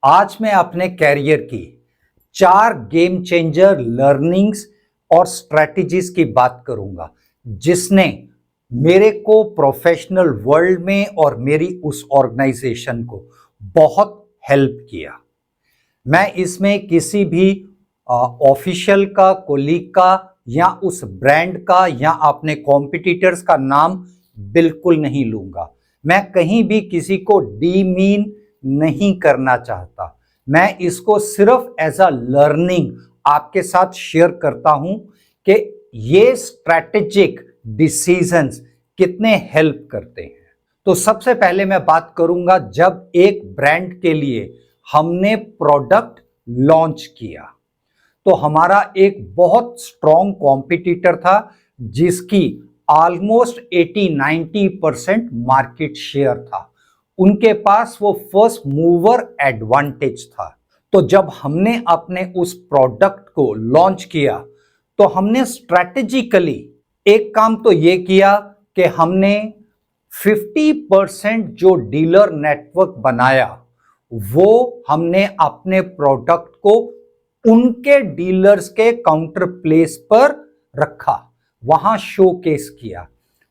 आज मैं अपने कैरियर की 4 गेम चेंजर लर्निंग्स और स्ट्रेटजीज की बात करूंगा जिसने मेरे को प्रोफेशनल वर्ल्ड में और मेरी उस ऑर्गेनाइजेशन को बहुत हेल्प किया। मैं इसमें किसी भी ऑफिशियल का, कोलीग का या उस ब्रांड का या अपने कॉम्पिटिटर्स का नाम बिल्कुल नहीं लूंगा। मैं कहीं भी किसी को डीमीन नहीं करना चाहता। मैं इसको सिर्फ एज अ लर्निंग आपके साथ शेयर करता हूं कि ये स्ट्रैटेजिक डिसीजंस कितने हेल्प करते हैं। तो सबसे पहले मैं बात करूंगा जब एक ब्रांड के लिए हमने प्रोडक्ट लॉन्च किया तो हमारा एक बहुत स्ट्रॉन्ग कॉम्पिटिटर था जिसकी ऑलमोस्ट 80-90% मार्केट शेयर था। उनके पास वो फर्स्ट मूवर एडवांटेज था। तो जब हमने अपने उस प्रोडक्ट को लॉन्च किया तो हमने स्ट्रैटेजिकली एक काम तो ये किया कि हमने 50% जो डीलर नेटवर्क बनाया वो हमने अपने प्रोडक्ट को उनके डीलर्स के काउंटर प्लेस पर रखा, वहां शोकेस किया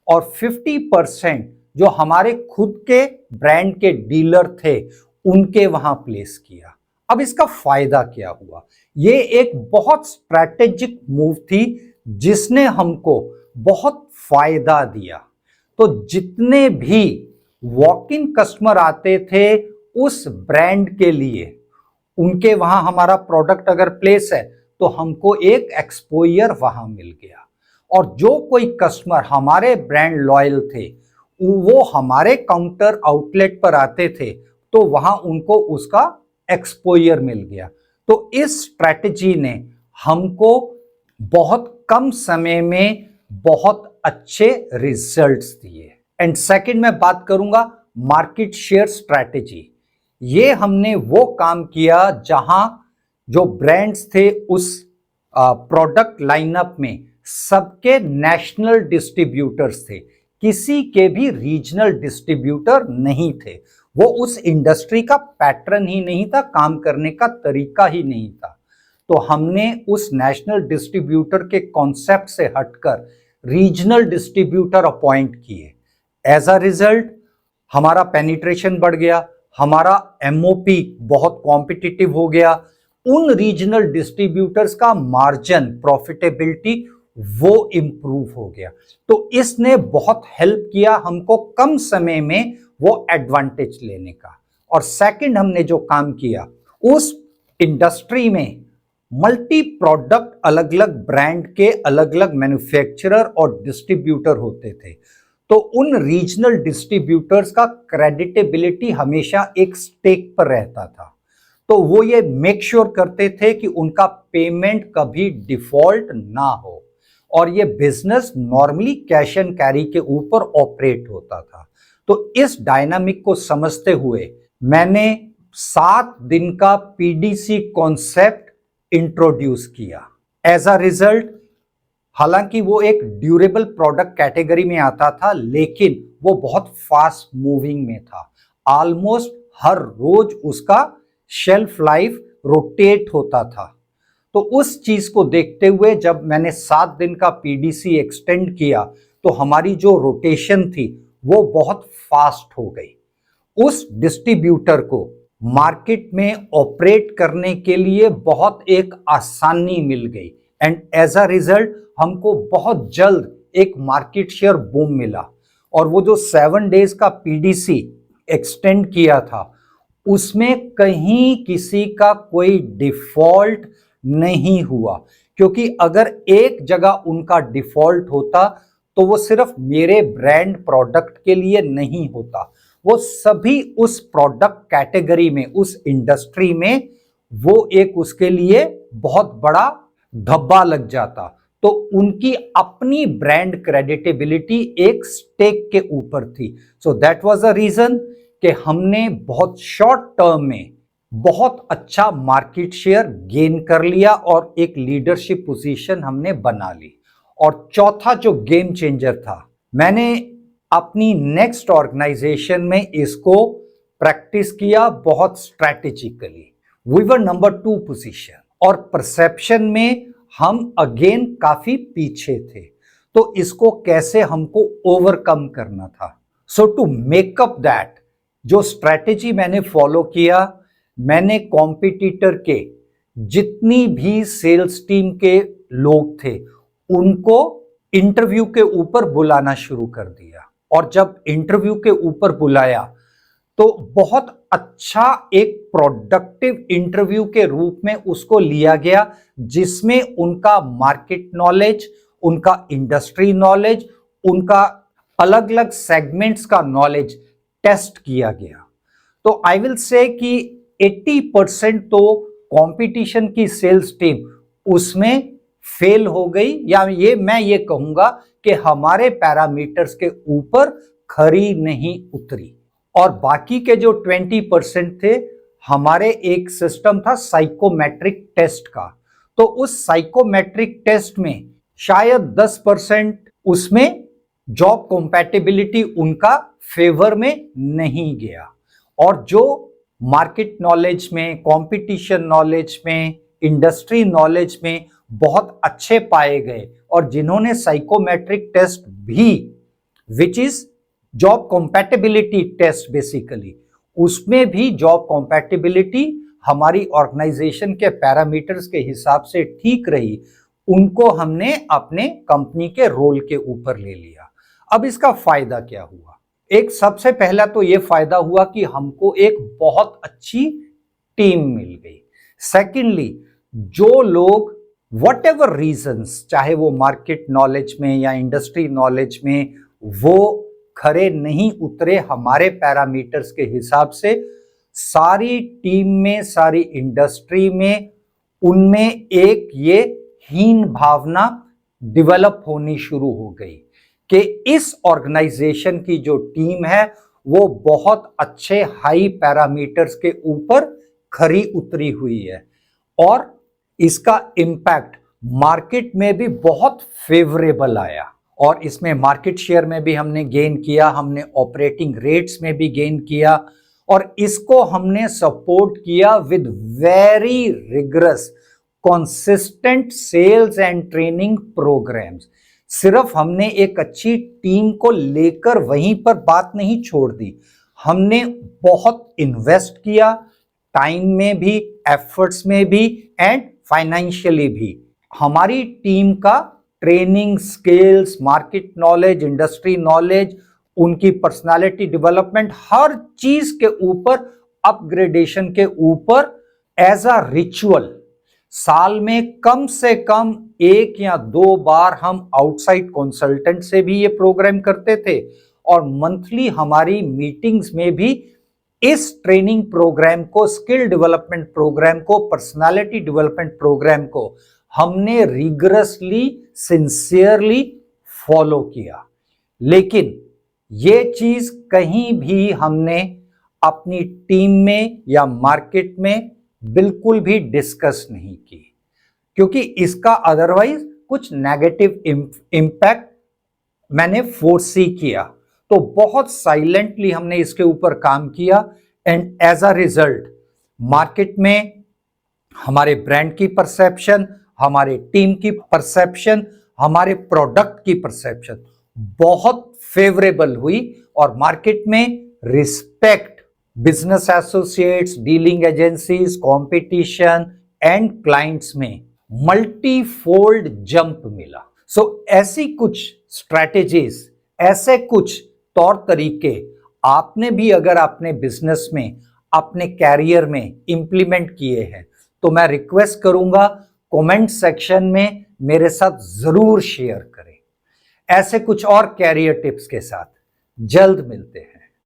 और 50% जो हमारे खुद के ब्रांड के डीलर थे उनके वहां प्लेस किया। अब इसका फायदा क्या हुआ? ये एक बहुत स्ट्रैटेजिक मूव थी जिसने हमको बहुत फायदा दिया। तो जितने भी वॉक इन कस्टमर आते थे उस ब्रांड के लिए, उनके वहां हमारा प्रोडक्ट अगर प्लेस है तो हमको एक एक्सपोजर वहां मिल गया। और जो कोई कस्टमर हमारे ब्रांड लॉयल थे वो हमारे काउंटर आउटलेट पर आते थे तो वहां उनको उसका एक्सपोजर मिल गया। तो इस स्ट्रैटेजी ने हमको बहुत कम समय में बहुत अच्छे रिजल्ट्स दिए। एंड सेकंड मैं बात करूंगा मार्केट शेयर स्ट्रैटेजी। ये हमने वो काम किया जहां जो ब्रांड्स थे उस प्रोडक्ट लाइनअप में सबके नेशनल डिस्ट्रीब्यूटर्स थे, किसी के भी रीजनल डिस्ट्रीब्यूटर नहीं थे। वो उस इंडस्ट्री का पैटर्न ही नहीं था, काम करने का तरीका ही नहीं था। तो हमने उस नेशनल डिस्ट्रीब्यूटर के कॉन्सेप्ट से हटकर रीजनल डिस्ट्रीब्यूटर अपॉइंट किए। एज अ रिजल्ट हमारा पेनिट्रेशन बढ़ गया, हमारा एमओपी बहुत कॉम्पिटिटिव हो गया, उन रीजनल डिस्ट्रीब्यूटर्स का मार्जिन प्रॉफिटेबिलिटी वो इंप्रूव हो गया। तो इसने बहुत हेल्प किया हमको कम समय में वो एडवांटेज लेने का। और सेकंड हमने जो काम किया, उस इंडस्ट्री में मल्टी प्रोडक्ट अलग अलग ब्रांड के अलग अलग मैन्युफैक्चरर और डिस्ट्रीब्यूटर होते थे। तो उन रीजनल डिस्ट्रीब्यूटर्स का क्रेडिटेबिलिटी हमेशा एक स्टेक पर रहता था। तो वो ये मेक श्योर करते थे कि उनका पेमेंट कभी डिफॉल्ट ना हो और ये business normally cash and carry के ऊपर ऑपरेट होता था। तो इस डायनामिक को समझते हुए मैंने 7 दिन का पीडीसी कॉन्सेप्ट इंट्रोड्यूस किया। एज अ रिजल्ट, हालांकि वो एक ड्यूरेबल प्रोडक्ट कैटेगरी में आता था लेकिन वो बहुत फास्ट मूविंग में था। ऑलमोस्ट हर रोज उसका शेल्फ लाइफ रोटेट होता था। तो उस चीज को देखते हुए जब मैंने 7 दिन का पीडीसी एक्सटेंड किया तो हमारी जो रोटेशन थी वो बहुत फास्ट हो गई। उस डिस्ट्रीब्यूटर को मार्केट में ऑपरेट करने के लिए बहुत एक आसानी मिल गई एंड एज अ रिजल्ट हमको बहुत जल्द एक मार्केट शेयर बूम मिला। और वो जो 7 डेज का पीडीसी एक्सटेंड किया था उसमें कहीं किसी का कोई डिफॉल्ट नहीं हुआ, क्योंकि अगर एक जगह उनका डिफॉल्ट होता तो वो सिर्फ मेरे ब्रांड प्रोडक्ट के लिए नहीं होता, वो सभी उस प्रोडक्ट कैटेगरी में, उस इंडस्ट्री में वो एक उसके लिए बहुत बड़ा धब्बा लग जाता। तो उनकी अपनी ब्रांड क्रेडिटेबिलिटी एक स्टेक के ऊपर थी। So that was the reason कि हमने बहुत शॉर्ट टर्म में बहुत अच्छा मार्केट शेयर गेन कर लिया और एक लीडरशिप पोजीशन हमने बना ली। और चौथा जो गेम चेंजर था, मैंने अपनी नेक्स्ट ऑर्गेनाइजेशन में इसको प्रैक्टिस किया बहुत strategically. We were number 2 position और परसेप्शन में हम अगेन काफी पीछे थे, तो इसको कैसे हमको ओवरकम करना था। सो टू मेकअप दैट, जो स्ट्रैटेजी मैंने फॉलो किया, मैंने कॉम्पिटिटर के जितनी भी सेल्स टीम के लोग थे उनको इंटरव्यू के ऊपर बुलाना शुरू कर दिया। और जब इंटरव्यू के ऊपर बुलाया तो बहुत अच्छा एक प्रोडक्टिव इंटरव्यू के रूप में उसको लिया गया, जिसमें उनका मार्केट नॉलेज, उनका इंडस्ट्री नॉलेज, उनका अलग अलग सेगमेंट्स का नॉलेज टेस्ट किया गया। तो आई विल से कि 80% तो कंपटीशन की सेल्स टीम उसमें फेल हो गई, या मैं ये कहूंगा कि हमारे पैरामीटर्स के ऊपर खरी नहीं उतरी। और बाकी के जो 20% थे, हमारे एक सिस्टम था साइकोमेट्रिक टेस्ट का, तो उस साइकोमेट्रिक टेस्ट में शायद 10% उसमें जॉब कॉम्पैटिबिलिटी उनका फेवर में नहीं गया। और जो मार्केट नॉलेज में, कंपटीशन नॉलेज में, इंडस्ट्री नॉलेज में बहुत अच्छे पाए गए, और जिन्होंने साइकोमेट्रिक टेस्ट भी, which is job compatibility test basically, उसमें भी जॉब कॉम्पैटिबिलिटी हमारी ऑर्गेनाइजेशन के पैरामीटर्स के हिसाब से ठीक रही, उनको हमने अपने कंपनी के रोल के ऊपर ले लिया। अब इसका फायदा क्या हुआ? एक सबसे पहला तो ये फायदा हुआ कि हमको एक बहुत अच्छी टीम मिल गई। सेकेंडली, जो लोग वट एवर रीजन्स, चाहे वो मार्केट नॉलेज में या इंडस्ट्री नॉलेज में, वो खरे नहीं उतरे हमारे पैरामीटर्स के हिसाब से, सारी टीम में, सारी इंडस्ट्री में उनमें एक ये हीन भावना डेवलप होनी शुरू हो गई कि इस ऑर्गेनाइजेशन की जो टीम है वो बहुत अच्छे हाई पैरामीटर्स के ऊपर खरी उतरी हुई है, और इसका इम्पैक्ट मार्केट में भी बहुत फेवरेबल आया। और इसमें मार्केट शेयर में भी हमने गेन किया, हमने ऑपरेटिंग रेट्स में भी गेन किया, और इसको हमने सपोर्ट किया with very rigorous consistent sales and training programmes. सिर्फ हमने एक अच्छी टीम को लेकर वहीं पर बात नहीं छोड़ दी, हमने बहुत इन्वेस्ट किया, टाइम में भी, एफर्ट्स में भी, एंड फाइनेंशियली भी। हमारी टीम का training, skills, market knowledge, industry knowledge, उनकी पर्सनालिटी डेवलपमेंट, हर चीज के ऊपर, अपग्रेडेशन के ऊपर एज अ रिचुअल साल में कम से कम 1 या 2 बार हम आउटसाइड कंसल्टेंट से भी ये प्रोग्राम करते थे, और मंथली हमारी मीटिंग्स में भी इस ट्रेनिंग प्रोग्राम को, स्किल डेवलपमेंट प्रोग्राम को, पर्सनालिटी डेवलपमेंट प्रोग्राम को हमने रिगरसली, सिंसियरली फॉलो किया। लेकिन ये चीज कहीं भी हमने अपनी टीम में या मार्केट में बिल्कुल भी डिस्कस नहीं की, क्योंकि इसका अदरवाइज कुछ नेगेटिव इंपैक्ट मैंने फोरसी किया। तो बहुत साइलेंटली हमने इसके ऊपर काम किया, and as a result market में हमारे ब्रांड की परसेप्शन, हमारे टीम की परसेप्शन, हमारे प्रोडक्ट की परसेप्शन बहुत फेवरेबल हुई, और मार्केट में respect, business associates, dealing agencies, competition and clients में मल्टी फोल्ड जंप मिला। सो ऐसी कुछ स्ट्रैटेजीज, ऐसे कुछ तौर तरीके आपने भी अगर अपने बिजनेस में, अपने कैरियर में इंप्लीमेंट किए हैं, तो मैं रिक्वेस्ट करूंगा कमेंट सेक्शन में मेरे साथ जरूर शेयर करें। ऐसे कुछ और कैरियर टिप्स के साथ जल्द मिलते हैं।